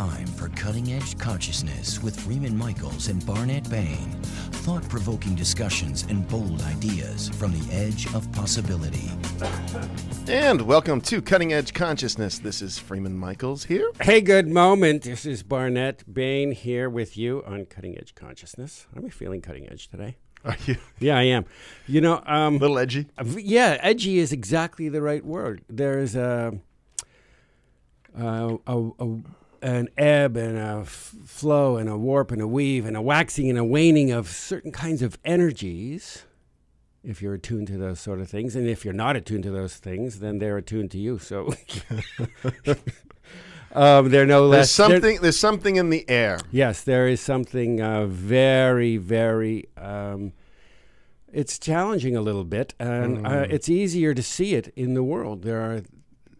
time for Cutting Edge Consciousness with Freeman Michaels and Barnet Bain. Thought-provoking discussions and bold ideas from the edge of possibility. And welcome to Cutting Edge Consciousness. This is Freeman Michaels here. Hey, good moment. This is Barnet Bain here with you on Cutting Edge Consciousness. Are we feeling cutting edge today? Are you? Yeah, I am. You know, A little edgy? Yeah, edgy is exactly the right word. There's an ebb and a flow and a warp and a weave and a waxing and a waning of certain kinds of energies, if you're attuned to those sort of things. And if you're not attuned to those things, then they're attuned to you. So they're no less. There's something in the air. Yes, there is something very, very. It's challenging a little bit, and it's easier to see it in the world. There are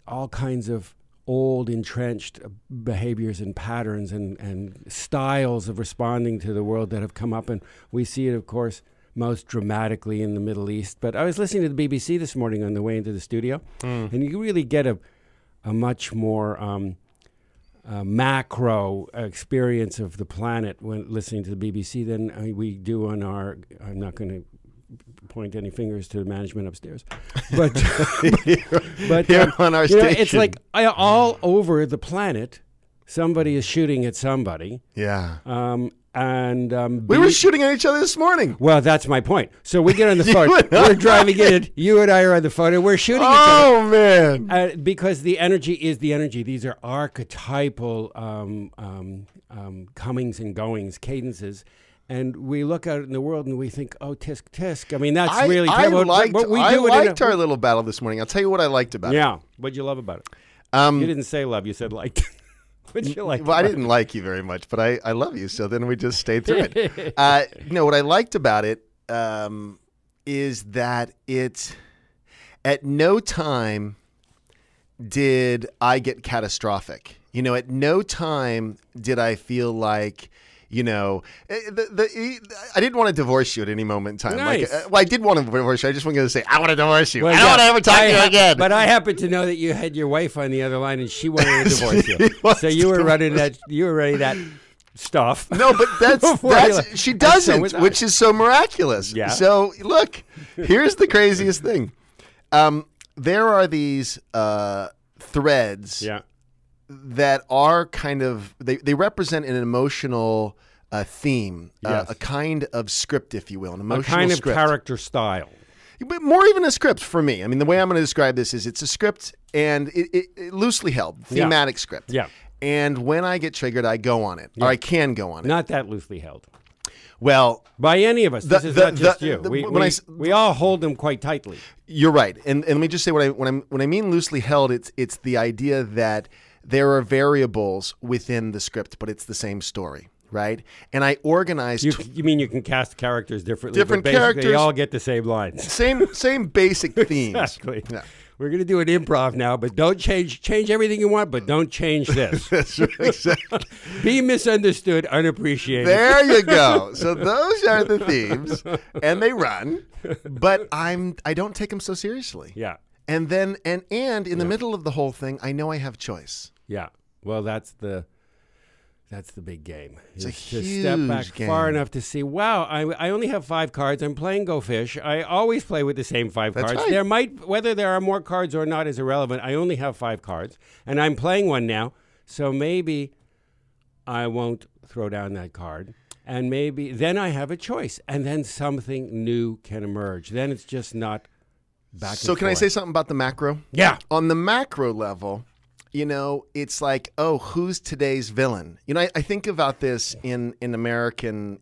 all kinds of old, entrenched behaviors and patterns and styles of responding to the world that have come up, and we see it, of course, most dramatically in the Middle East. But I was listening to the BBC this morning on the way into the studio, and you really get a much more macro experience of the planet when listening to the BBC than we do on our, I'm not going to point any fingers to the management upstairs, but Here on our station. It's like all over the planet, somebody is shooting at somebody. Yeah. We were shooting at each other this morning. Well, that's my point. So we get on the phone. We're driving in. You and I are on the phone, and we're shooting at each other. Oh, man. Because the energy is the energy. These are archetypal comings and goings, cadences. And we look out in the world and we think, oh, tisk, tisk. I mean, that's really terrible. I liked our little battle this morning. I'll tell you what I liked about it. Yeah. What'd you love about it? You didn't say love. You said liked. What'd you like? Well, I didn't like you very much, but I love you. So then we just stayed through it. What I liked about it is that it, at no time did I get catastrophic. At no time did I feel like, I didn't want to divorce you at any moment in time. Nice. I did want to divorce you. I just wasn't going to say, I want to divorce you. Well, I don't want to ever talk to you again. But I happen to know that you had your wife on the other line and she wanted to divorce you. So you were running that stuff. No, but that's she doesn't, which is so miraculous. Yeah. So look, here's the craziest thing. There are these threads. Yeah. That are kind of, they represent an emotional theme, yes. A kind of script, if you will, an emotional kind of script. Character style. But more even a script for me. I mean, the way I'm going to describe this is it's a script and it loosely held, thematic script. Yeah. And when I get triggered, I go on it, or I can go on it. Not that loosely held. Well, by any of us, this is not just you. We all hold them quite tightly. You're right, and let me just say when I mean loosely held, it's the idea that there are variables within the script, but it's the same story, right? And I organize. You mean you can cast characters differently? Different but basically characters. They all get the same lines. Same basic themes. Exactly. Yeah. We're going to do an improv now, but don't change everything you want, but don't change this. That's right, exactly. Be misunderstood, unappreciated. There you go. So those are the themes, and they run, but I don't take them so seriously. Yeah. And then and in the middle of the whole thing, I know I have choice. Yeah. Well, that's the big game. It's a to huge step back game. far enough to see, wow, I only have 5 cards. I'm playing Go Fish. I always play with the same 5 That's cards. right. Whether there are more cards or not is irrelevant. I only have 5 cards, and I'm playing one now. So maybe I won't throw down that card. And maybe then I have a choice, and then something new can emerge. Then it's just not back and forth. So can I say something about the macro? Yeah. On the macro level, it's like, oh, who's today's villain? I think about this in American,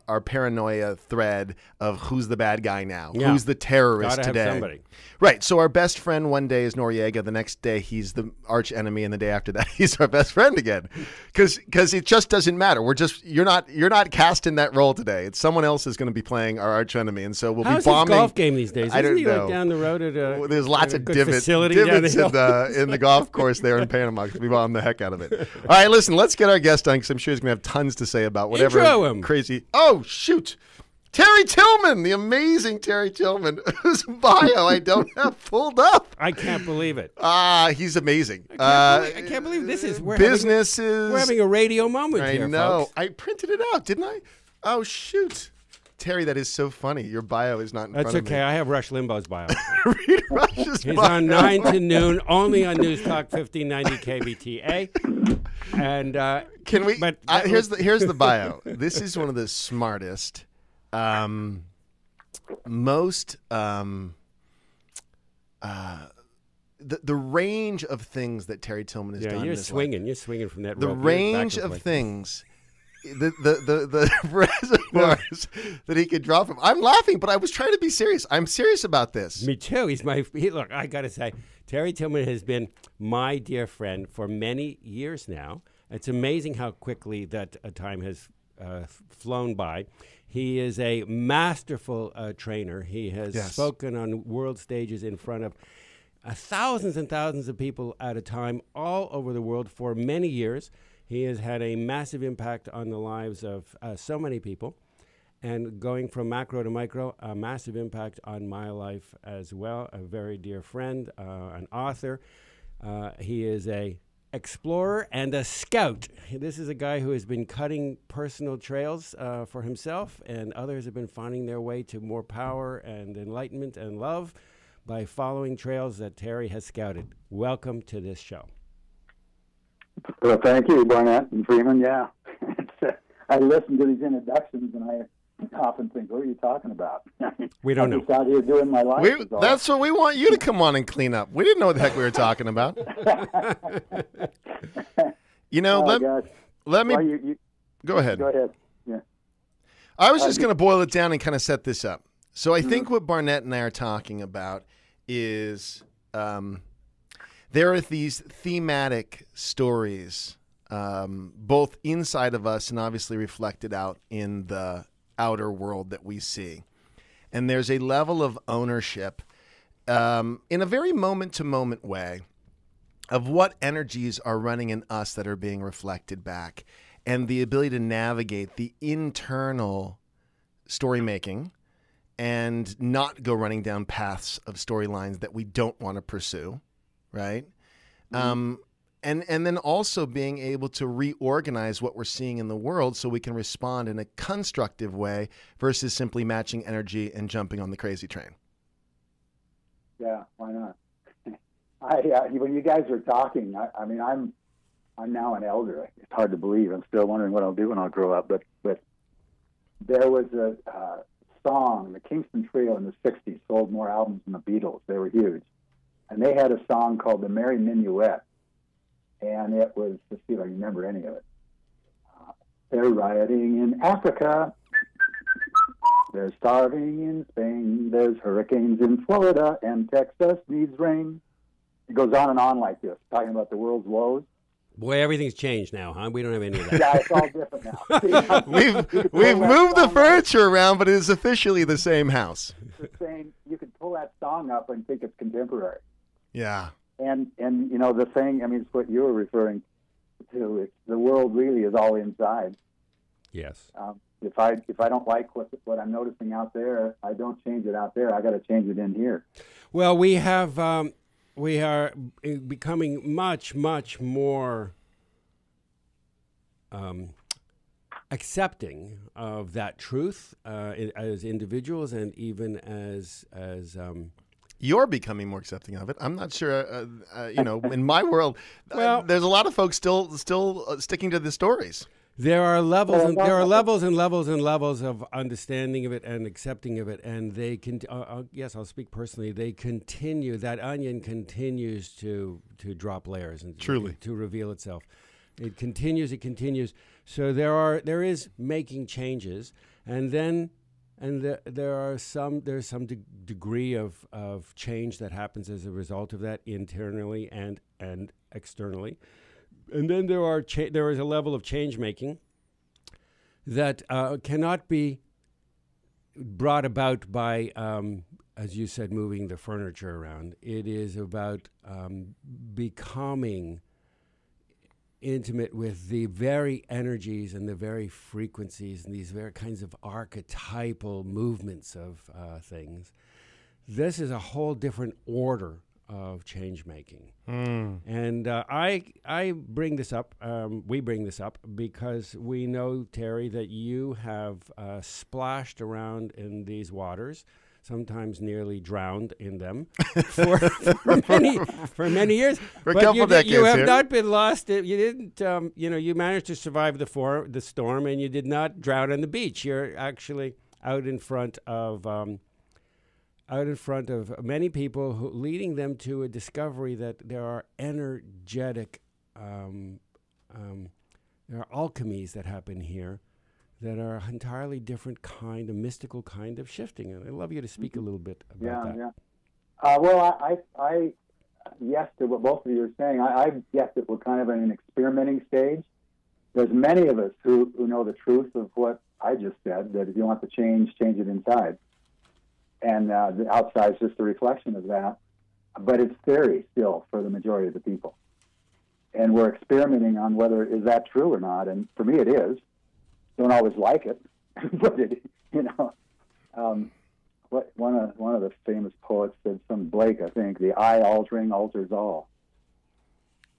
our paranoia thread of who's the bad guy now, who's the terrorist Gotta today. have somebody. Right. So our best friend one day is Noriega. The next day he's the arch enemy, and the day after that he's our best friend again. Because it just doesn't matter. You're not casting that role today. It's someone else is going to be playing our arch enemy, and so we'll be bombing. How's his golf game these days? I don't Isn't he know. like down the road at a There's lots of good divots facility down the hill? in the golf course there in Panama, because we bombed the heck out of it. All right, listen, let's get our guest on, because I'm sure he's going to have tons to say about whatever Intro him. crazy. Oh, shoot. Terry Tillman, the amazing Terry Tillman, whose bio I don't have pulled up. I can't believe it. He's amazing. I can't believe this is we're having a radio moment here, I know. folks. I printed it out, didn't I? Oh, shoot. Terry, that is so funny. Your bio is not in front of me. That's okay. I have Rush Limbaugh's bio. Read Rush's bio. He's on 9 to noon, only on News Talk 1590 KBTA. And can we? But here's the bio. This is one of the smartest, most the range of things that Terry Tillman has done. You're swinging from that. The range of things. The reservoirs that he could draw from. I'm laughing, but I was trying to be serious. I'm serious about this. Me too. Look, I got to say, Terry Tillman has been my dear friend for many years now. It's amazing how quickly that time has flown by. He is a masterful trainer. He has spoken on world stages in front of thousands and thousands of people at a time all over the world for many years. He has had a massive impact on the lives of so many people. And going from macro to micro, a massive impact on my life as well. A very dear friend, an author. He is a explorer and a scout. This is a guy who has been cutting personal trails for himself, and others have been finding their way to more power and enlightenment and love by following trails that Terry has scouted. Welcome to this show. Well, thank you, Barnet and Freeman. Yeah, I listen to these introductions, and I often think, "What are you talking about?" We don't know. I'm just out here doing my life. That's what we want you to come on and clean up. We didn't know what the heck we were talking about. You know, let me go ahead. Go ahead. Yeah. I was just going to boil it down and kind of set this up. So I think what Barnet and I are talking about is. There are these thematic stories, both inside of us and obviously reflected out in the outer world that we see. And there's a level of ownership in a very moment-to-moment way of what energies are running in us that are being reflected back, and the ability to navigate the internal story making and not go running down paths of storylines that we don't want to pursue. Right. And then also being able to reorganize what we're seeing in the world so we can respond in a constructive way versus simply matching energy and jumping on the crazy train. Yeah, why not? When you guys are talking, I mean, I'm now an elder. It's hard to believe. I'm still wondering what I'll do when I'll grow up. But there was a song, the Kingston Trio in the 60s sold more albums than the Beatles. They were huge. And they had a song called The Merry Minuet. And it was, let's see if I remember any of it. They're rioting in Africa. They're starving in Spain. There's hurricanes in Florida. And Texas needs rain. It goes on like this, talking about the world's woes. Boy, everything's changed now, huh? We don't have any of that. Yeah, it's all different now. We've moved the furniture around, but it is officially the same house. It's the same. You could pull that song up and think it's contemporary. Yeah. And you know, the thing, I mean, it's what you were referring to. It's, the world really is all inside. Yes. If I don't like what I'm noticing out there, I don't change it out there. I got to change it in here. Well, we are becoming much more accepting of that truth as individuals and even as You're becoming more accepting of it. I'm not sure. In my world, there's a lot of folks still sticking to the stories. There are levels, and there are levels and levels and levels of understanding of it and accepting of it, and they can. Yes, I'll speak personally. They continue. That onion continues to drop layers and truly to reveal itself. It continues. So there is making changes, and then. There's some degree of change that happens as a result of that internally and externally, and then there is a level of change making that cannot be brought about by, as you said, moving the furniture around. It is about becoming intimate with the very energies and the very frequencies and these very kinds of archetypal movements of things. This is a whole different order of change making. And I bring this up, we bring this up because we know, Terry, that you have splashed around in these waters, sometimes nearly drowned in them for many years. For a couple decades you have here. not been lost. You didn't, you managed to survive the storm, and you did not drown on the beach. You're actually out in front of many people, leading them to a discovery that there are energetic, there are alchemies that happen here that are entirely different kind, a mystical kind of shifting. And I'd love you to speak a little bit about that. Well, I yes to what both of you are saying. I guess that we're kind of in an experimenting stage. There's many of us who know the truth of what I just said, that if you want to change it inside. And the outside is just a reflection of that. But it's theory still for the majority of the people. And we're experimenting on whether is that true or not. And for me, it is. Don't always like it, but it, one of the famous poets said, some Blake, I think, the eye altering alters all.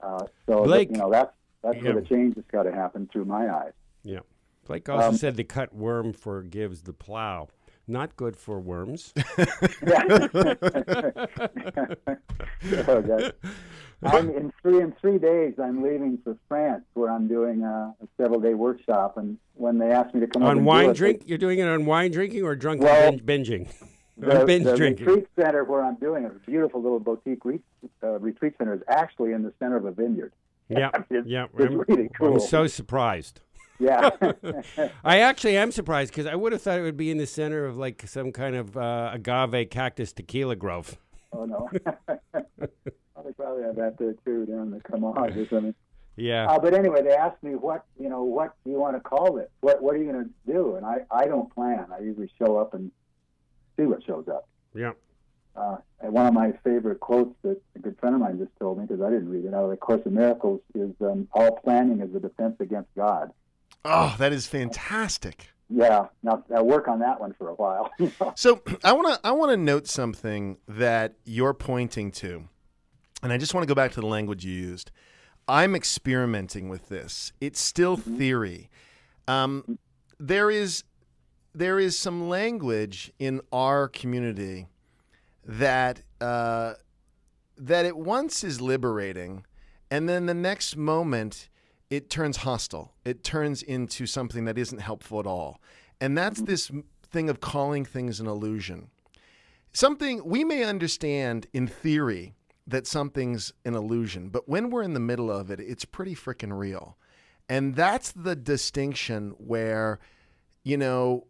So Blake, that's where the change has got to happen through my eyes. Yeah. Blake also said the cut worm forgives the plow. Not good for worms. Okay. I'm in 3 days. I'm leaving for France, where I'm doing a several-day workshop. And when they asked me to come on wine drink, you're doing it on wine drinking or drunk binging? The drinking. Retreat center where I'm doing it, a beautiful little boutique retreat center, is actually in the center of a vineyard. Yeah, it's really cool. I'm so surprised. Yeah. I actually am surprised because I would have thought it would be in the center of like some kind of agave cactus tequila grove. Oh, no. They probably have that there, too, down the Camage or something. Yeah. But anyway, they asked me, what do you want to call it? What are you going to do? And I don't plan. I usually show up and see what shows up. Yeah. And one of my favorite quotes that a good friend of mine just told me, because I didn't read it, out of the Course in Miracles, is all planning is a defense against God. Oh, that is fantastic. Yeah, now I'll work on that one for a while. So I want to note something that you're pointing to, and I just want to go back to the language you used. I'm experimenting with this. It's still theory. There is some language in our community that at once is liberating, and then the next moment it turns hostile. It turns into something that isn't helpful at all. And that's this thing of calling things an illusion. Something we may understand in theory that something's an illusion, but when we're in the middle of it, it's pretty freaking real. And that's the distinction where, the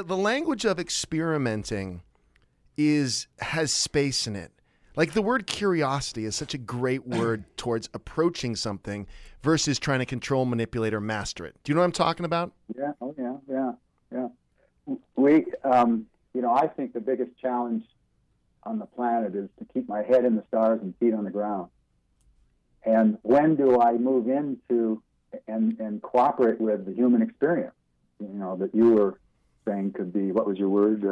language of experimenting has space in it. Like the word curiosity is such a great word towards approaching something versus trying to control, manipulate, or master it. Do you know what I'm talking about? Yeah. Oh, yeah. We, I think the biggest challenge on the planet is to keep my head in the stars and feet on the ground. And when do I move into and cooperate with the human experience? That you were saying could be, what was your word?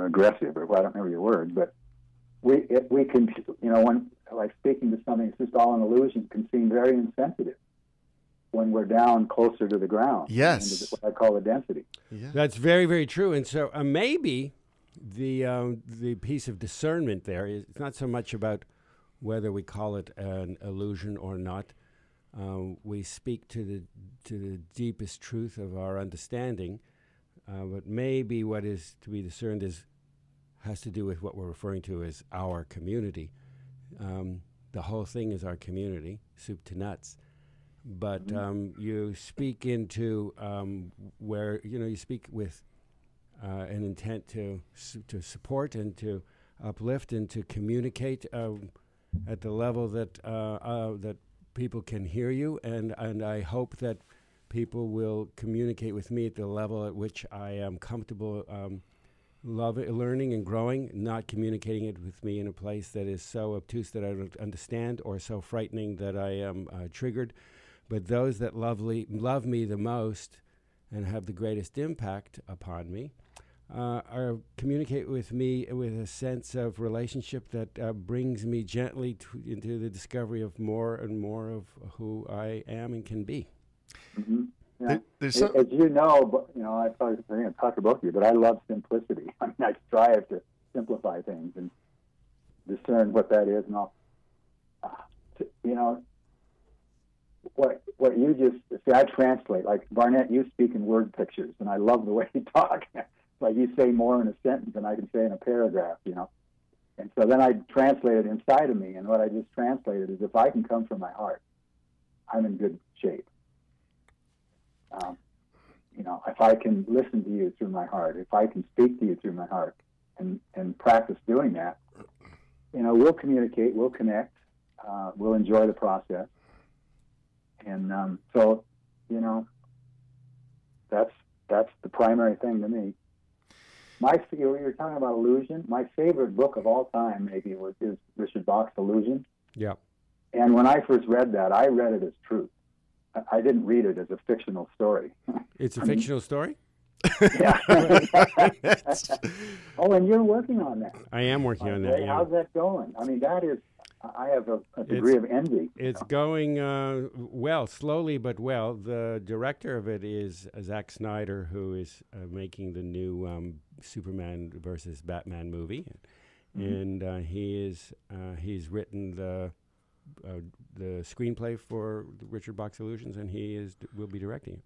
Aggressive, or I don't remember your word, but we can, when like speaking to something, it's just all an illusion, can seem very insensitive when we're down closer to the ground. Yes, what I call the density. Yeah. That's very, very true. And so maybe the piece of discernment there is it's not so much about whether we call it an illusion or not. We speak to the deepest truth of our understanding. But maybe what is to be discerned has to do with what we're referring to as our community. The whole thing is our community, soup to nuts. But you speak into where you speak with an intent to support and to uplift and to communicate at the level that people can hear you, and I hope that people will communicate with me at the level at which I am comfortable learning and growing, not communicating it with me in a place that is so obtuse that I don't understand, or so frightening that I am triggered. But those that love me the most and have the greatest impact upon me communicate with me with a sense of relationship that brings me gently into the discovery of more and more of who I am and can be. Mm-hmm. Yeah. As you know, I probably going to talk to both of you, but I love simplicity. I mean, I strive to simplify things and discern what that is and all. What you just see, I translate. Like Barnett, you speak in word pictures, and I love the way you talk. Like you say more in a sentence than I can say in a paragraph, And so then I translate it inside of me, and what I just translated is if I can come from my heart, I'm in good shape. If I can listen to you through my heart, if I can speak to you through my heart, and practice doing that, we'll communicate, we'll connect, we'll enjoy the process, and that's the primary thing to me. You were talking about illusion. My favorite book of all time, maybe, is Richard Bach's Illusion. Yeah. And when I first read that, I read it as truth. I didn't read it as a fictional story. It's a fictional story? Yeah. Oh, and you're working on that. I am working on that, yeah. How's that going? I mean, that is, I have a degree of envy. It's going well, slowly but well. The director of it is Zack Snyder, who is making the new Superman versus Batman movie. Mm-hmm. And he's written the screenplay for Richard Bach's Illusions, and will be directing it.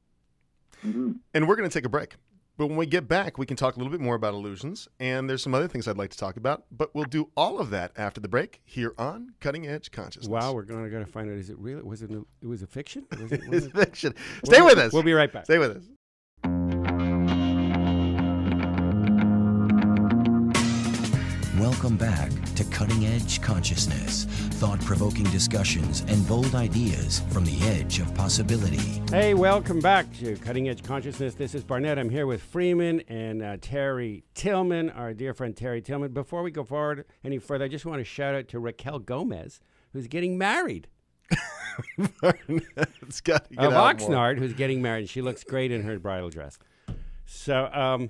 Mm-hmm. And we're going to take a break. But when we get back, we can talk a little bit more about illusions, and there's some other things I'd like to talk about. But we'll do all of that after the break here on Cutting Edge Consciousness. Wow, we're going to find out, is it real? It was a fiction? It's fiction. Stay with us. We'll be right back. Stay with us. Welcome back to Cutting Edge Consciousness, thought-provoking discussions and bold ideas from the edge of possibility. Hey, welcome back to Cutting Edge Consciousness. This is Barnett. I'm here with Freeman and Terry Tillman, our dear friend Terry Tillman. Before we go forward any further, I just want to shout out to Raquel Gomez, who's getting married. It's got to get of out Oxnard, who's getting married. She looks great in her bridal dress. So,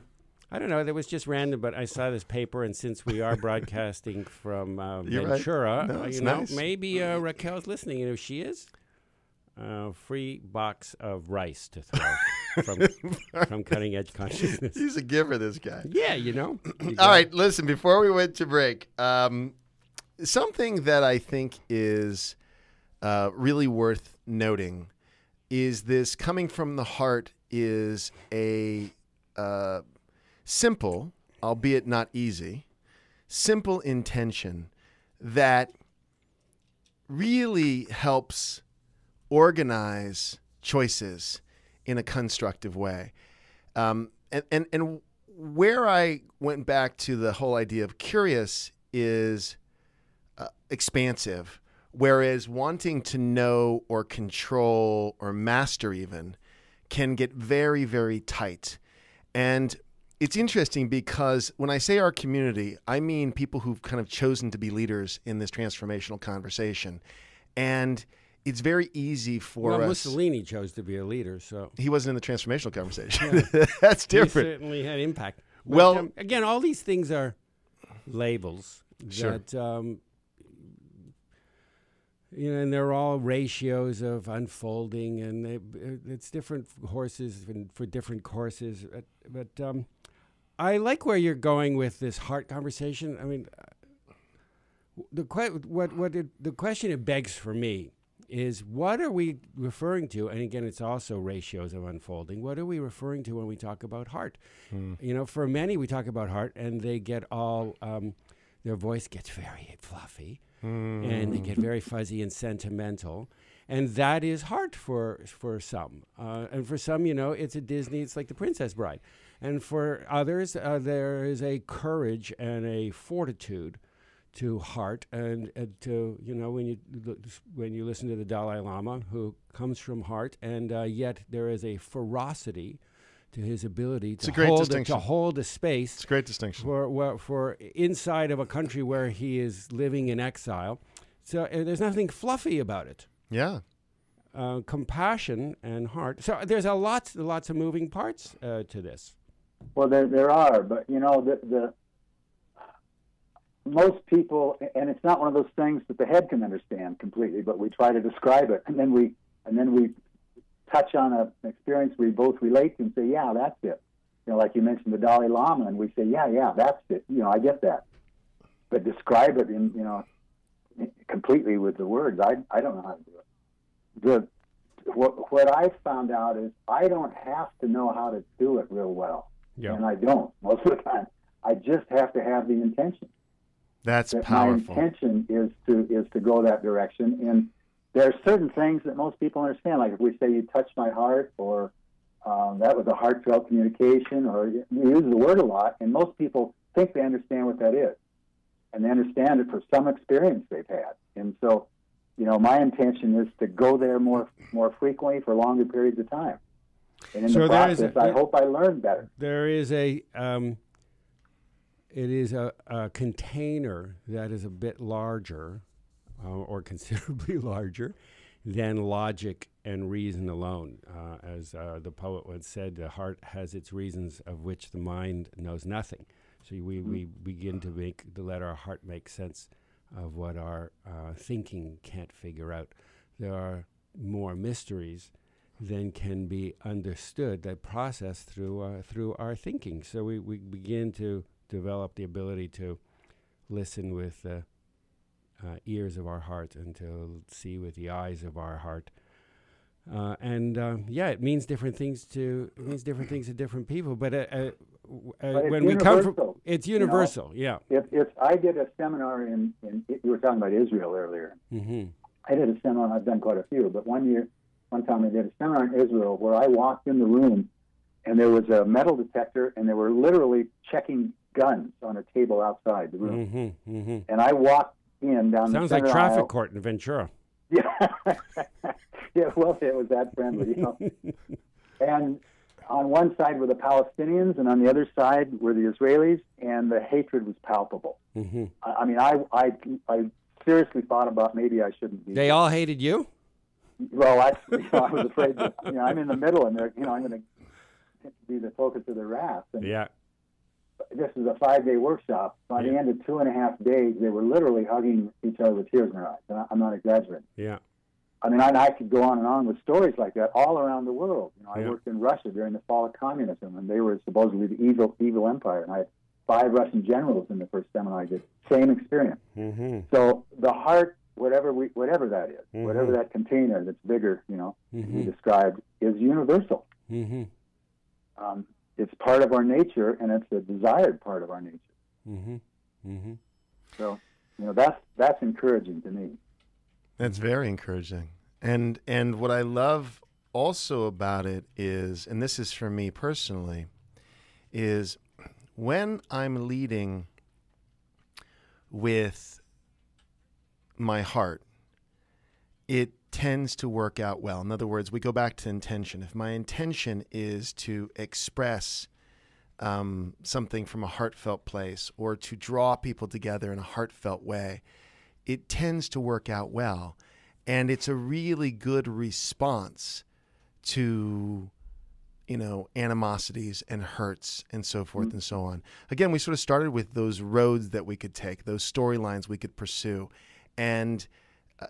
I don't know. That was just random, but I saw this paper, and since we are broadcasting from Ventura, right. No, nice. Maybe Raquel's listening. And if she is, free box of rice to throw from Cutting Edge Consciousness. He's a giver, this guy. Yeah, All right, listen, before we went to break, something that I think is really worth noting is this coming from the heart is a simple, albeit not easy, simple intention that really helps organize choices in a constructive way. And where I went back to the whole idea of curious is expansive, whereas wanting to know or control or master even can get very, very tight. And it's interesting because when I say our community, I mean people who've kind of chosen to be leaders in this transformational conversation. And it's very easy for us. Well, Mussolini chose to be a leader, so. He wasn't in the transformational conversation. Yeah. That's different. He certainly had impact. But, well, again, all these things are labels. Sure. That, and they're all ratios of unfolding, and it's different horses for different courses. But I like where you're going with this heart conversation. I mean, the question it begs for me is, what are we referring to? And again, it's also ratios of unfolding. What are we referring to when we talk about heart? For many, we talk about heart, and they get all their voice gets very fluffy. And they get very fuzzy and sentimental. And that is heart for some. And for some, it's a Disney, it's like The Princess Bride. And for others, there is a courage and a fortitude to heart. And to, when you listen to the Dalai Lama, who comes from heart, and yet there is a ferocity to his ability It's a great distinction. to hold a space. It's a great distinction. For inside of a country where he is living in exile. So there's nothing fluffy about it. Yeah. Compassion and heart. So there's lots of moving parts to this. Well, there are, but you know, the most people, and it's not one of those things that the head can understand completely, but we try to describe it, and then we touch on an experience we both relate to and say, yeah, that's it. You know, like you mentioned the Dalai Lama, and we say, yeah, that's it. You know, I get that. But describe it in, you know, completely with the words, I don't know how to do it. What I found out is I don't have to know how to do it real well. Yeah. And I don't most of the time. I just have to have the intention. That's powerful. My intention is to go that direction. And there are certain things that most people understand. Like if we say you touched my heart, or that was a heartfelt communication, or you use the word a lot, and most people think they understand what that is. And they understand it for some experience they've had. And so, you know, my intention is to go there more frequently for longer periods of time. And in the process, I hope I learn better. There is it is a container that is a bit larger, or considerably larger, than logic and reason alone. As the poet once said, the heart has its reasons of which the mind knows nothing. So we begin to let our heart make sense of what our thinking can't figure out. There are more mysteries than can be understood, that process through our thinking. So we begin to develop the ability to listen with the ears of our heart and to see with the eyes of our heart. It means different things to different people. But when we come from, it's universal. You know, If I did a seminar in you were talking about Israel earlier. Mm-hmm. I did a seminar. I've done quite a few, but one time I did a seminar in Israel where I walked in the room and there was a metal detector and they were literally checking guns on a table outside the room. Mm-hmm, mm-hmm. And I walked in down Sounds the center like traffic aisle. court in Ventura. Yeah. Yeah, well, it was that friendly, you know. And on one side were the Palestinians, and on the other side were the Israelis, and the hatred was palpable. Mm-hmm. I mean, I seriously thought about maybe I shouldn't be. They all hated you? Well, I was afraid that, you know, I'm in the middle, and they're, you know, I'm going to be the focus of their wrath. And yeah. This is a 5-day workshop. By the end of 2.5 days, they were literally hugging each other with tears in their eyes. And I'm not exaggerating. Yeah. I mean, I could go on and on with stories like that all around the world. You know, I worked in Russia during the fall of communism, and they were supposedly the evil empire. And I had 5 Russian generals in the first seminar I did. Same experience. Mm-hmm. So the heart, whatever that is, mm-hmm. whatever that container that's bigger, you know, mm-hmm. you described, is universal. Mm-hmm. It's part of our nature, and it's a desired part of our nature. Mm-hmm. Mm-hmm. So, you know, that's encouraging to me. That's very encouraging. And what I love also about it is, and this is for me personally, is when I'm leading with my heart, it tends to work out well. In other words, we go back to intention. If my intention is to express something from a heartfelt place, or to draw people together in a heartfelt way, it tends to work out well. And it's a really good response to, you know, animosities and hurts and so forth and so on. Again, we sort of started with those roads that we could take, those storylines we could pursue. And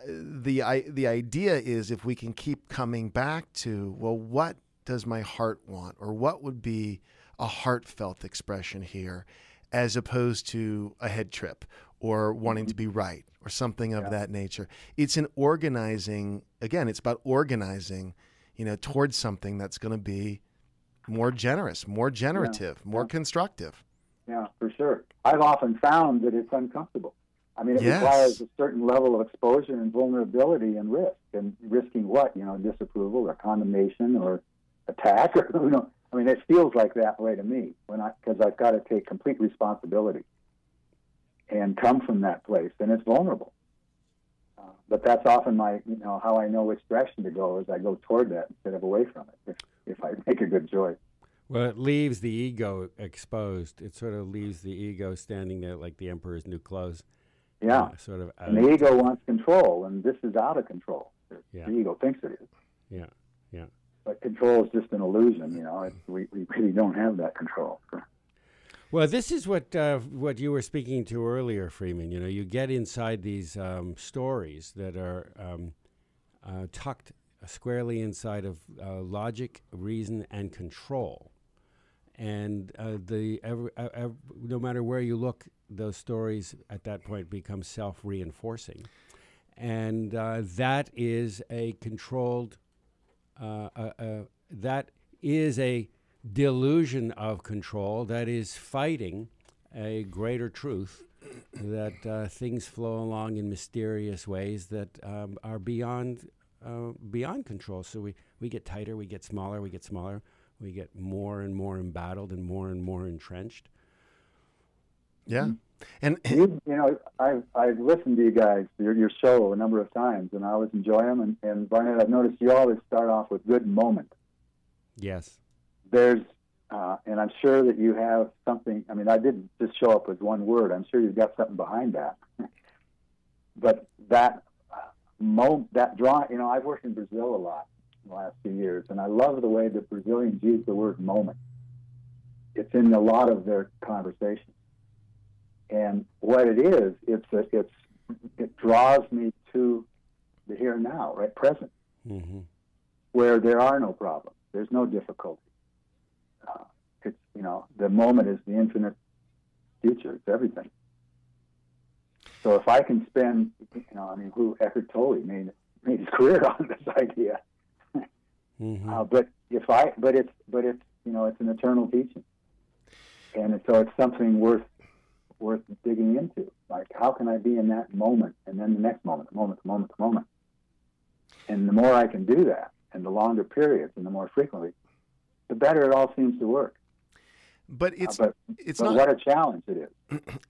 the idea is, if we can keep coming back to, well, what does my heart want? Or what would be a heartfelt expression here, as opposed to a head trip or wanting to be right or something of that nature. It's an organizing, again, it's about organizing, you know, towards something that's going to be more generous, more generative, more constructive. Yeah, for sure. I've often found that it's uncomfortable. I mean, it requires a certain level of exposure and vulnerability and risk. And risking what? You know, disapproval or condemnation or attack, or, you know, I mean, it feels like that way to me because I've got to take complete responsibility and come from that place, and it's vulnerable. But that's often how I know which direction to go, is I go toward that instead of away from it, if I make a good choice. Well, it leaves the ego exposed. It sort of leaves the ego standing there like the emperor's new clothes. Yeah. Sort of. And the ego wants control, and this is out of control. Yeah. The ego thinks it is. Yeah, yeah. But control is just an illusion, you know. We really don't have that control. Well, this is what you were speaking to earlier, Freeman. You know, you get inside these stories that are tucked squarely inside of logic, reason, and control. And no matter where you look, those stories at that point become self-reinforcing. And that is a controlled, that is a delusion of control that is fighting a greater truth that things flow along in mysterious ways that are beyond control. So we get tighter, we get smaller, we get more and more embattled and more entrenched. Yeah. And you know, I've listened to you guys, your show a number of times, and I always enjoy them. And Barnet, I've noticed you always start off with good moment. Yes. There's, and I'm sure that you have something. I mean, I didn't just show up with one word. I'm sure you've got something behind that. But that draw, you know, I've worked in Brazil a lot in the last few years, and I love the way the Brazilians use the word moment. It's in a lot of their conversations. And what it is, it draws me to the here and now, right, present, where there are no problems, there's no difficulty. It's, you know, the moment is the infinite future. It's everything. So if I can spend, you know, I mean, Eckhart Tolle made his career on this idea. But it's you know, it's an eternal teaching, and so it's something worth digging into. Like, how can I be in that moment, and then the next moment, the moment. And the more I can do that, and the longer periods, and the more frequently, the better it all seems to work. But it's but not. What a challenge it is.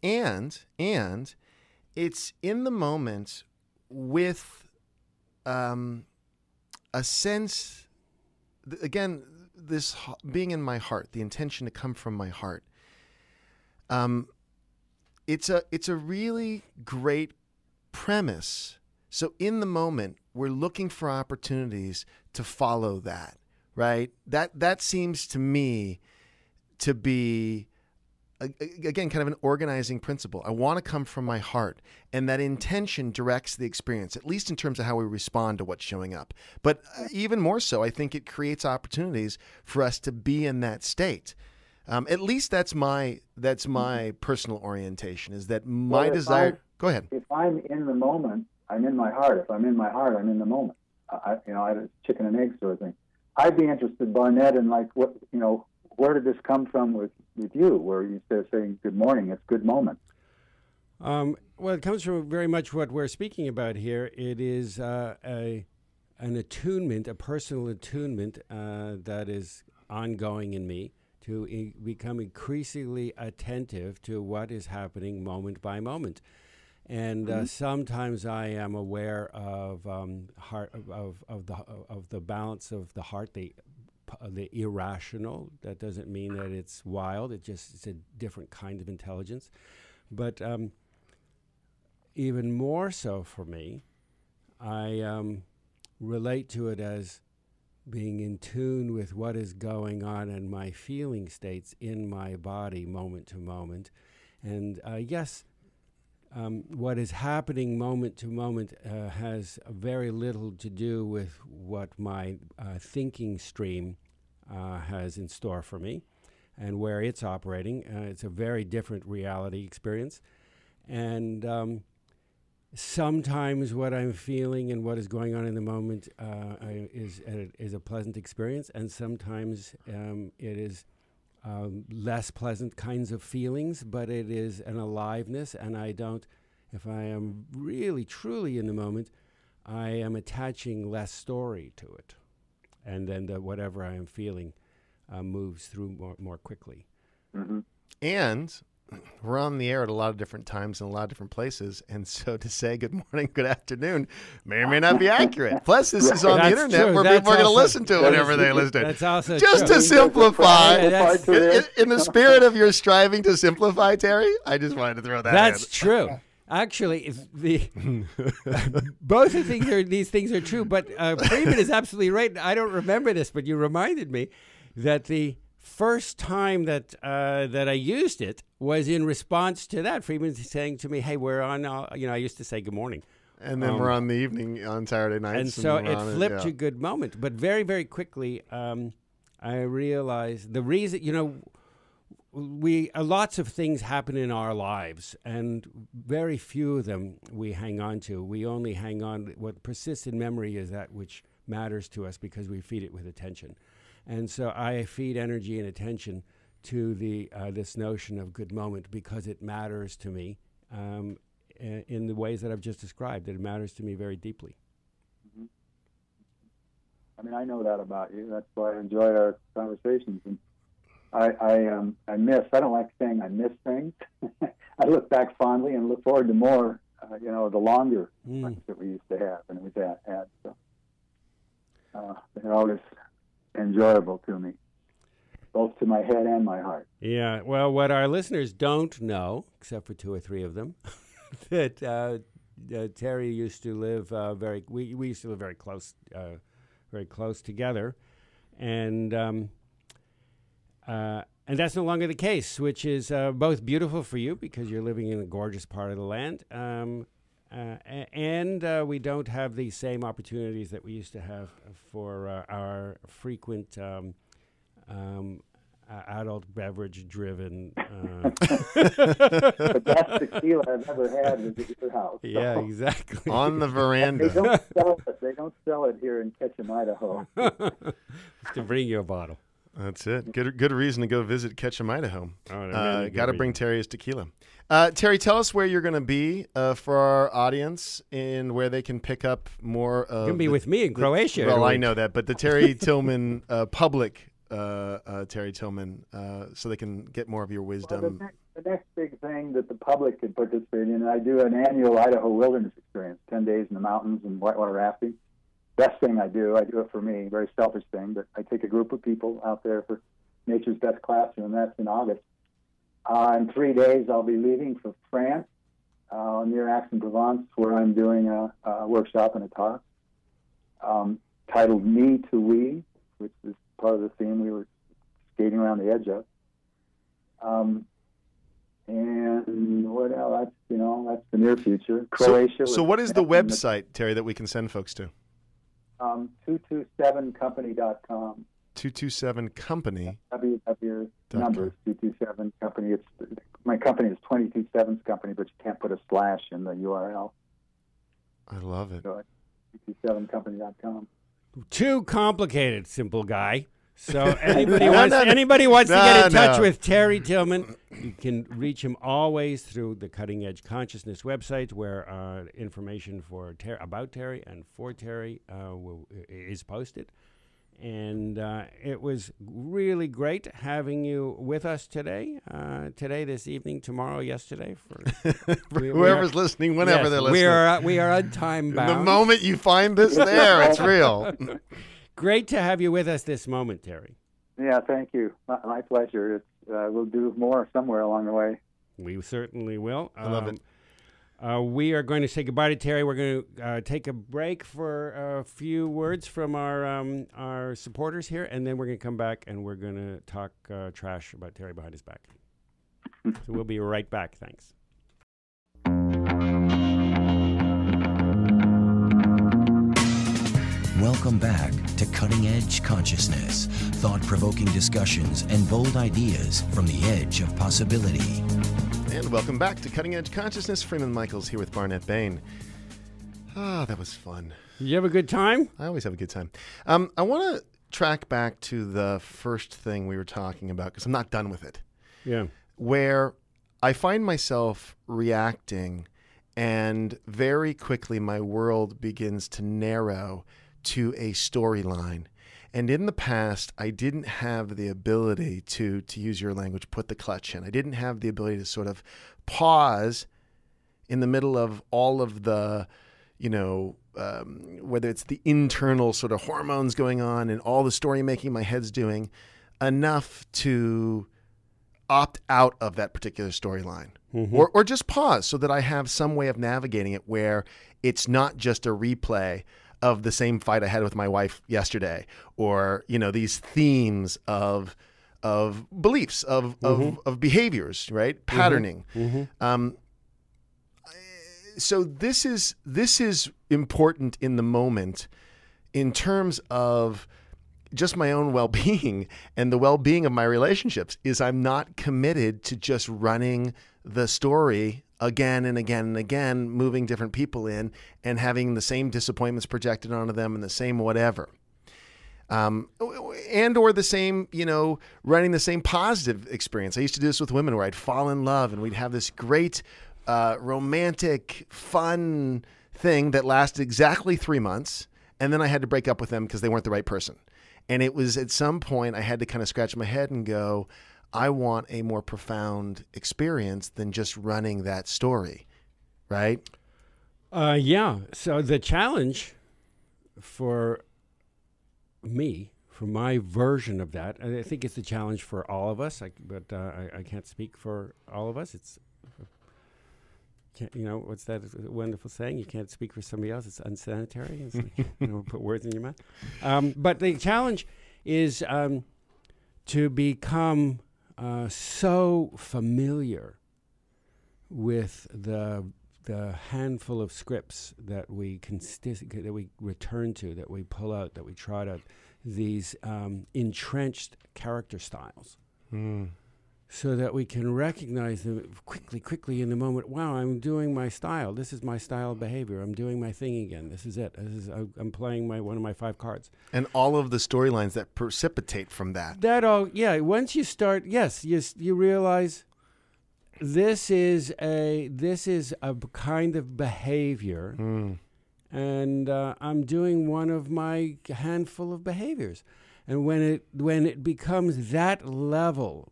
And it's in the moment with a sense, again, this being in my heart, the intention to come from my heart. It's a really great premise. So in the moment, we're looking for opportunities to follow that, right? That seems to me to be, again, kind of an organizing principle. I want to come from my heart, and that intention directs the experience, at least in terms of how we respond to what's showing up. But even more so, I think it creates opportunities for us to be in that state. At least that's my personal orientation, is that my desire. Go ahead. If I'm in the moment, I'm in my heart. If I'm in my heart, I'm in the moment. I had a chicken and egg sort of thing. I'd be interested, Barnet, in like what, you know, where did this come from with you, where you instead of saying good morning, it's good moment? Well, it comes from very much what we're speaking about here. It is an attunement, a personal attunement that is ongoing in me to become increasingly attentive to what is happening moment by moment. And sometimes I am aware of the balance of the heart, the irrational. That doesn't mean that it's wild. It's a different kind of intelligence. But even more so for me, I relate to it as being in tune with what is going on in my feeling states in my body moment to moment. And yes, what is happening moment to moment has very little to do with what my thinking stream has in store for me and where it's operating. It's a very different reality experience. And sometimes what I'm feeling and what is going on in the moment is a pleasant experience, and sometimes it is less pleasant kinds of feelings, but it is an aliveness, and if I am really truly in the moment, I am attaching less story to it, and then whatever I am feeling moves through more quickly. And we're on the air at a lot of different times in a lot of different places, and so to say good morning, good afternoon may or may not be accurate. Plus, this is on the internet true. where That's people are going to also- listen to it whenever they listen to it. That's also Just true. to simplify, Yeah, in the spirit of your striving to simplify, Terry, I just wanted to throw that That's in. true. Actually, both of these things are true. But Freeman is absolutely right. I don't remember this, but you reminded me that the first time that I used it was in response to that. Freeman saying to me, "Hey, we're on." I used to say good morning, And then we're on the evening on Saturday nights. and so we're it on flipped yeah. a good moment. But very, very quickly, I realized the reason. Lots of things happen in our lives, and very few of them we hang on to. We only hang on. What persists in memory is that which matters to us because we feed it with attention. And so I feed energy and attention to this notion of good moment because it matters to me in the ways that I've just described. That it matters to me very deeply. Mm-hmm. I mean, I know that about you. That's why I enjoy our conversations. And I miss. I don't like saying I miss things. I look back fondly and look forward to more. The longer ones that we used to have, and we've had. So they're always enjoyable to me, both to my head and my heart. Yeah. Well, what our listeners don't know, except for 2 or 3 of them, that Terry used to live we used to live very close together, and that's no longer the case, which is both beautiful for you because you're living in a gorgeous part of the land, and we don't have the same opportunities that we used to have for our frequent adult beverage-driven. The best tequila I've ever had was at your house. So. Yeah, exactly. On the veranda. They don't sell it here in Ketchum, Idaho. To bring you a bottle. That's it. Good reason to go visit Ketchum, Idaho. Oh, Got to bring Terry his tequila. Terry, tell us where you're going to be for our audience and where they can pick up more. You're going to be with me in Croatia. Well, I know that, but the Terry Tillman public Terry Tillman, so they can get more of your wisdom. Well, the next big thing that the public could participate in, I do an annual Idaho wilderness experience, 10 days in the mountains and whitewater rafting. Best thing I do it for me, very selfish thing, but I take a group of people out there for Nature's Best Classroom, and that's in August. In 3 days, I'll be leaving for France, near Aix-en-Provence, where I'm doing a workshop and a talk titled Me to We, which is part of the theme we were skating around the edge of. And what else? That's the near future. Croatia. So what is the website, Terry, that we can send folks to? 227company.com. 227company. Your numbers, 227 company. My company is 227's company, but you can't put a slash in the URL. I love it. So it's 227company.com. Too complicated, simple guy. So anybody wants to get in touch with Terry Tillman, you can reach him always through the Cutting Edge Consciousness website, where information about Terry and for Terry is posted. And it was really great having you with us today, this evening, tomorrow, yesterday. For whoever's listening, whenever they're listening. We are on time bound. The moment you find this there, it's real. Great to have you with us this moment, Terry. Yeah, thank you. My pleasure. We'll do more somewhere along the way. We certainly will. I love it. We are going to say goodbye to Terry. We're going to take a break for a few words from our supporters here, and then we're going to come back and we're going to talk trash about Terry behind his back. So we'll be right back. Thanks. Welcome back to Cutting Edge Consciousness, thought-provoking discussions and bold ideas from the edge of possibility. And welcome back to Cutting Edge Consciousness. Freeman Michaels here with Barnet Bain. That was fun. Did you have a good time? I always have a good time. I want to track back to the first thing we were talking about, because I'm not done with it. Yeah. Where I find myself reacting, and very quickly my world begins to narrow to a storyline. And in the past, I didn't have the ability to use your language, put the clutch in. I didn't have the ability to sort of pause in the middle of all of the, whether it's the internal sort of hormones going on and all the story making my head's doing, enough to opt out of that particular storyline. Mm-hmm. Or just pause so that I have some way of navigating it where it's not just a replay of the same fight I had with my wife yesterday, or, these themes of beliefs, of behaviors, right? Patterning. Mm-hmm. So this is important in the moment in terms of just my own well-being and the well-being of my relationships. Is I'm not committed to just running the story again and again and again, moving different people in and having the same disappointments projected onto them and the same whatever. And or the same, running the same positive experience. I used to do this with women where I'd fall in love and we'd have this great romantic, fun thing that lasted exactly 3 months. And then I had to break up with them because they weren't the right person. And it was at some point I had to kind of scratch my head and go, I want a more profound experience than just running that story, right? Yeah. So the challenge for me, for my version of that, I think it's a challenge for all of us, but I can't speak for all of us. It's, what's that wonderful saying? You can't speak for somebody else. It's unsanitary. It's like, put words in your mouth. But the challenge is to become so familiar with the handful of scripts that we that we return to, that we pull out, that we trot out, these entrenched character styles, so that we can recognize them quickly in the moment. Wow, I'm doing my style. This is my style of behavior. I'm doing my thing again. This is it. I'm playing one of my 5 cards. And all of the storylines that precipitate from that. Once you start, yes, you realize this is a kind of behavior, and I'm doing one of my handful of behaviors. And when it becomes that level,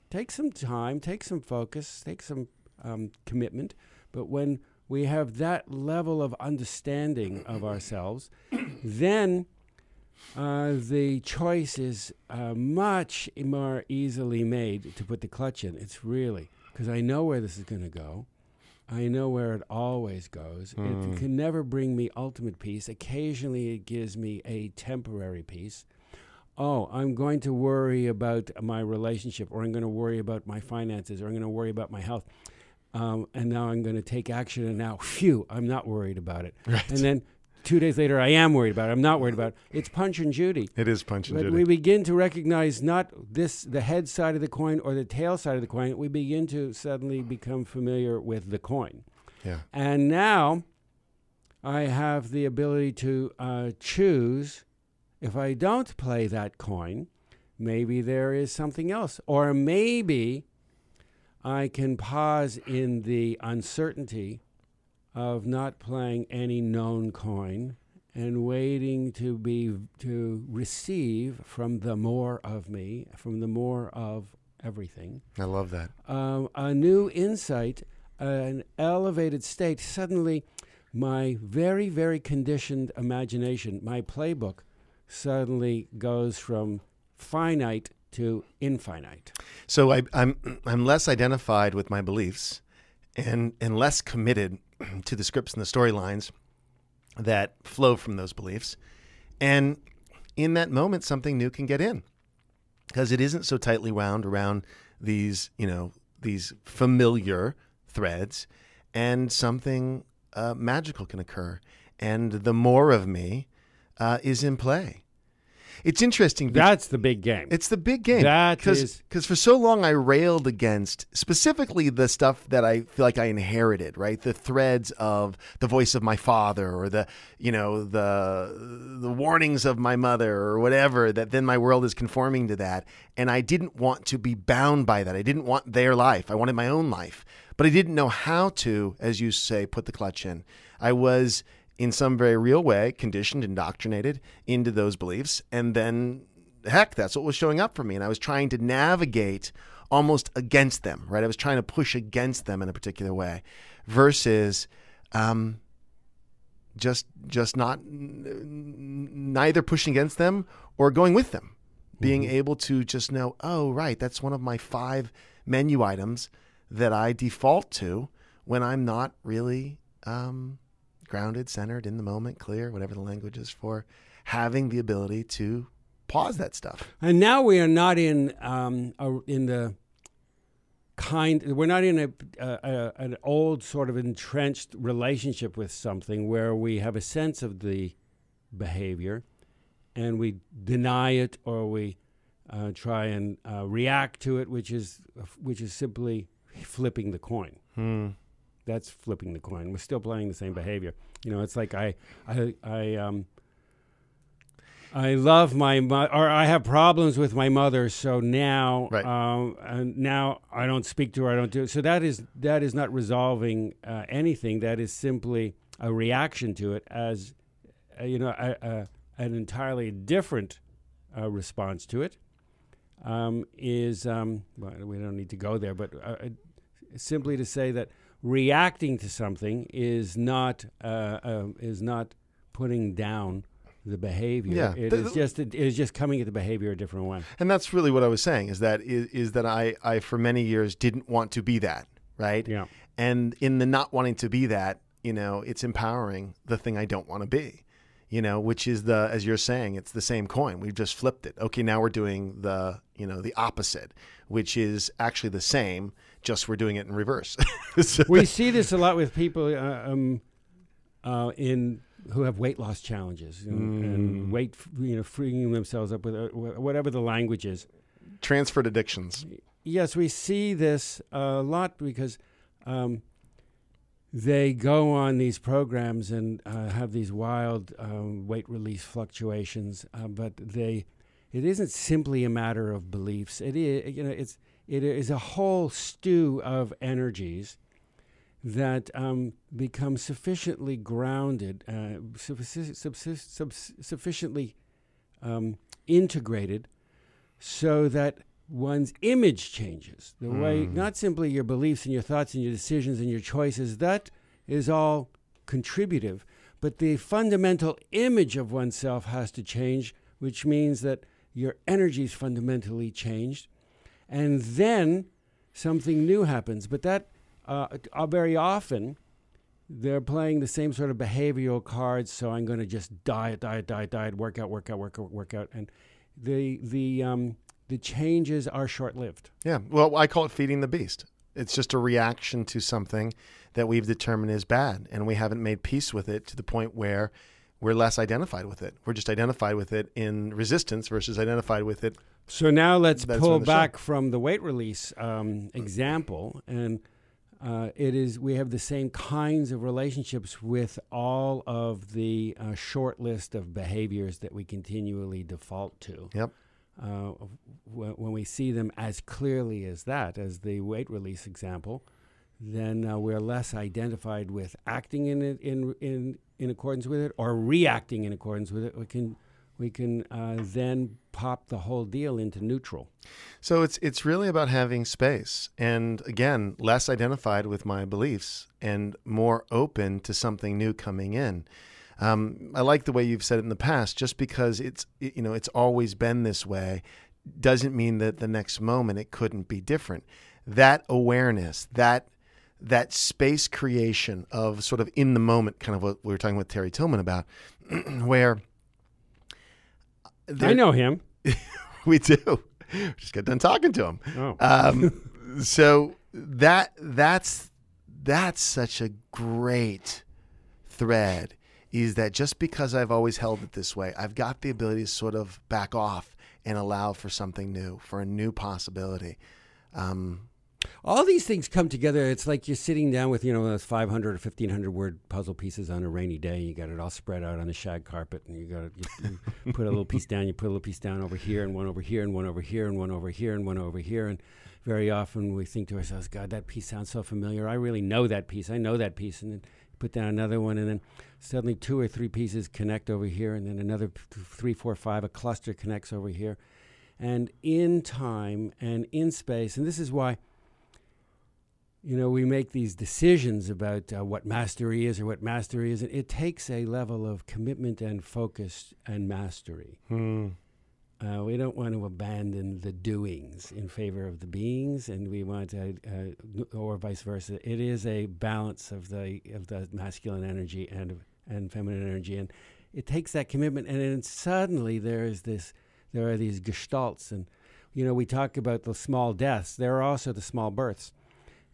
take some time, take some focus, take some commitment. But when we have that level of understanding of ourselves, then the choice is much more easily made to put the clutch in. It's really, because I know where this is going to go. I know where it always goes. It can never bring me ultimate peace. Occasionally it gives me a temporary peace. Oh, I'm going to worry about my relationship, or I'm going to worry about my finances, or I'm going to worry about my health. And now I'm going to take action, and now, phew, I'm not worried about it. Right. And then 2 days later, I am worried about it. I'm not worried about it. It's Punch and Judy. It is Punch and Judy. But we begin to recognize not the head side of the coin or the tail side of the coin. We begin to suddenly become familiar with the coin. Yeah. And now I have the ability to choose. If I don't play that coin, maybe there is something else. Or maybe I can pause in the uncertainty of not playing any known coin and waiting to receive from the more of me, from the more of everything. I love that. A new insight, an elevated state. Suddenly, my very, very conditioned imagination, my playbook, suddenly goes from finite to infinite. So I'm less identified with my beliefs and less committed to the scripts and the storylines that flow from those beliefs. And in that moment, something new can get in because it isn't so tightly wound around these familiar threads, and something magical can occur. And the more of me is in play. It's interesting. That's the big game. It's the big game. Because for so long I railed against specifically the stuff that I feel like I inherited, right? The threads of the voice of my father, or the warnings of my mother, or whatever, that then my world is conforming to that. And I didn't want to be bound by that. I didn't want their life. I wanted my own life. But I didn't know how to, as you say, put the clutch in. I was in some very real way, conditioned, indoctrinated into those beliefs. And then, heck, that's what was showing up for me. And I was trying to navigate almost against them, right? I was trying to push against them in a particular way versus just not neither pushing against them or going with them. Being able to just know, oh, right, that's one of my 5 menu items that I default to when I'm not really grounded, centered, in the moment, clear, whatever the language is for having the ability to pause that stuff. And now we are not in the we're not in an old sort of entrenched relationship with something where we have a sense of the behavior and we deny it or we try and react to it, which is simply flipping the coin. That's flipping the coin. We're still playing the same behavior. It's like I love my mother, or I have problems with my mother, so now, and now I don't speak to her. I don't do it. So that is not resolving anything. That is simply a reaction to it, as an entirely different response to it. Well, we don't need to go there, but simply to say that reacting to something is not putting down the behavior. Yeah. It is just coming at the behavior a different way. And that's really what I was saying, is that I for many years didn't want to be that, right? Yeah. And in the not wanting to be that, it's empowering the thing I don't want to be, which is as you're saying, it's the same coin. We've just flipped it. Okay, now we're doing the opposite, which is actually the same, just we're doing it in reverse. So we see this a lot with people who have weight loss challenges and weight, freeing themselves up with whatever the language is. Transferred addictions. Yes, we see this a lot because they go on these programs and have these wild weight release fluctuations, but it isn't simply a matter of beliefs. It is a whole stew of energies that become sufficiently grounded, sufficiently integrated, so that one's image changes. The way, not simply your beliefs and your thoughts and your decisions and your choices, that is all contributive, but the fundamental image of oneself has to change, which means that your energy is fundamentally changed, and then something new happens. But that very often they're playing the same sort of behavioral cards. So I'm going to just diet, work out, and the changes are short-lived. Yeah. Well, I call it feeding the beast. It's just a reaction to something that we've determined is bad, and we haven't made peace with it to the point where we're less identified with it. We're just identified with it in resistance versus identified with it. So now let's pull back from the weight release example, and we have the same kinds of relationships with all of the short list of behaviors that we continually default to. Yep. When we see them as clearly as that, as the weight release example, then we're less identified with acting in accordance with it or reacting in accordance with it. We can then pop the whole deal into neutral. So it's really about having space, and again, less identified with my beliefs and more open to something new coming in. I like the way you've said it in the past. Just because it's always been this way doesn't mean that the next moment it couldn't be different. That awareness, that space creation of sort of in the moment, kind of what we were talking with Terry Tillman about, where I know him. We do. Just got done talking to him. Oh. So that's such a great thread, is that just because I've always held it this way, I've got the ability to sort of back off and allow for something new, for a new possibility. All these things come together. It's like you're sitting down with, those 500 or 1,500 word puzzle pieces on a rainy day. You got it all spread out on the shag carpet, and you put a little piece down. You put a little piece down over here, and one over here, and one over here, and one over here, and one over here. And very often we think to ourselves, God, that piece sounds so familiar. I really know that piece. I know that piece. And then put down another one, and then suddenly 2 or 3 pieces connect over here, and then another 3, 4, 5, a cluster connects over here. And in time and in space, and this is why, you know, we make these decisions about what mastery is or what mastery isn't. It takes a level of commitment and focus and mastery. We don't want to abandon the doings in favor of the beings, and we want to, or vice versa. It is a balance of the masculine energy and feminine energy, and it takes that commitment. And then suddenly there are these gestalts, and you know, we talk about the small deaths. There are also the small births.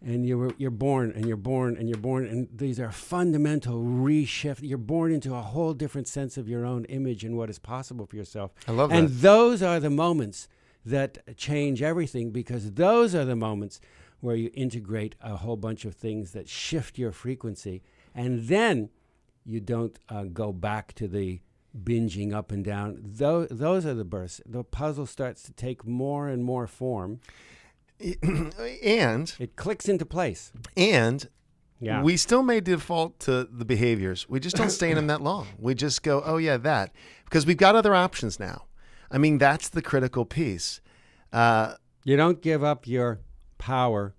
And you're born, and you're born, and you're born, and these are fundamental reshift. You're born into a whole different sense of your own image and what is possible for yourself. I love that. And those are the moments that change everything, because those are the moments where you integrate a whole bunch of things that shift your frequency, and then you don't go back to the binging up and down. Those are the bursts. The puzzle starts to take more and more form. And it clicks into place. And yeah, we still may default to the behaviors. We just don't stay in them that long. We just go, oh yeah, that. Because we've got other options now. I mean, that's the critical piece. You don't give up your power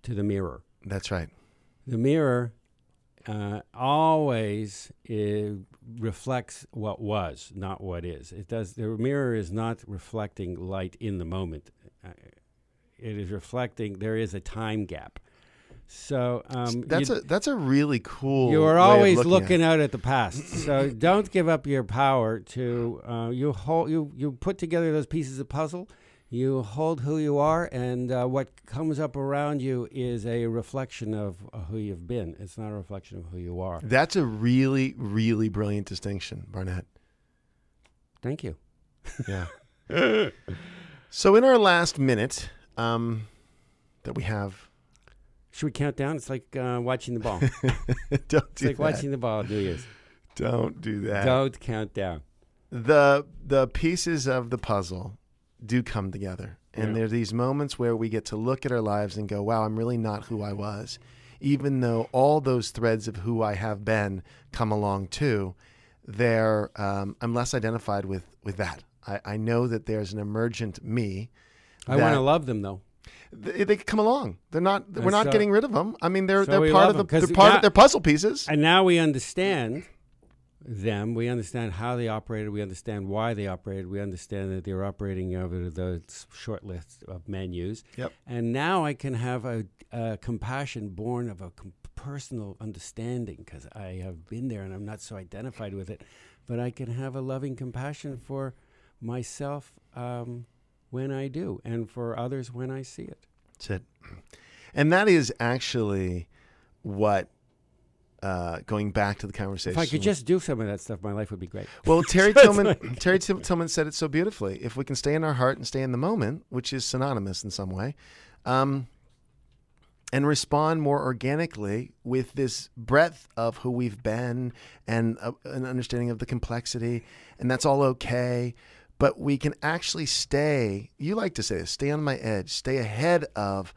to the mirror. That's right. The mirror always reflects what was, not what is. It does. The mirror is not reflecting light in the moment. It is reflecting. There is a time gap. So that's a really cool. You are way always of looking out at the past. So don't give up your power to you put together those pieces of puzzle. You hold who you are, and what comes up around you is a reflection of who you've been. It's not a reflection of who you are. That's a really, really brilliant distinction, Barnett. Thank you. Yeah. So in our last minute that we have. Should we count down? It's like watching the ball. It's like watching the ball, New Year's. Don't do that. Don't count down. The pieces of the puzzle do come together. And there are these moments where we get to look at our lives and go, wow, I'm really not who I was. Even though all those threads of who I have been come along too, I'm less identified with that. I know that there's an emergent me. I want to love them, though. They come along. We're not getting rid of them. I mean, they're so part of their puzzle pieces. And now we understand them. We understand how they operated. We understand why they operated. We understand that they're operating over the short list of menus. Yep. And now I can have a compassion born of a personal understanding, because I have been there and I'm not so identified with it. But I can have a loving compassion for myself when I do, and for others when I see it. That's it. And that is actually what, going back to the conversation. If I could just do some of that stuff, my life would be great. Well, Terry Tillman said it so beautifully. If we can stay in our heart and stay in the moment, which is synonymous in some way, and respond more organically with this breadth of who we've been and an understanding of the complexity, and that's all okay. But we can actually stay, you like to say this, stay on my edge, stay ahead of,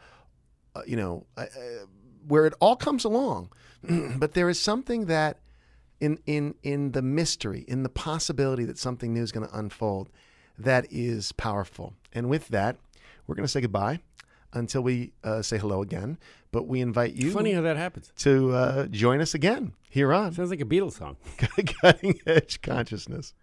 where it all comes along. But there is something that in the mystery, in the possibility that something new is going to unfold, that is powerful. And with that, we're going to say goodbye until we say hello again. But we invite you. Funny how that happens. To join us again here on. Sounds like a Beatles song. Cutting Edge Consciousness.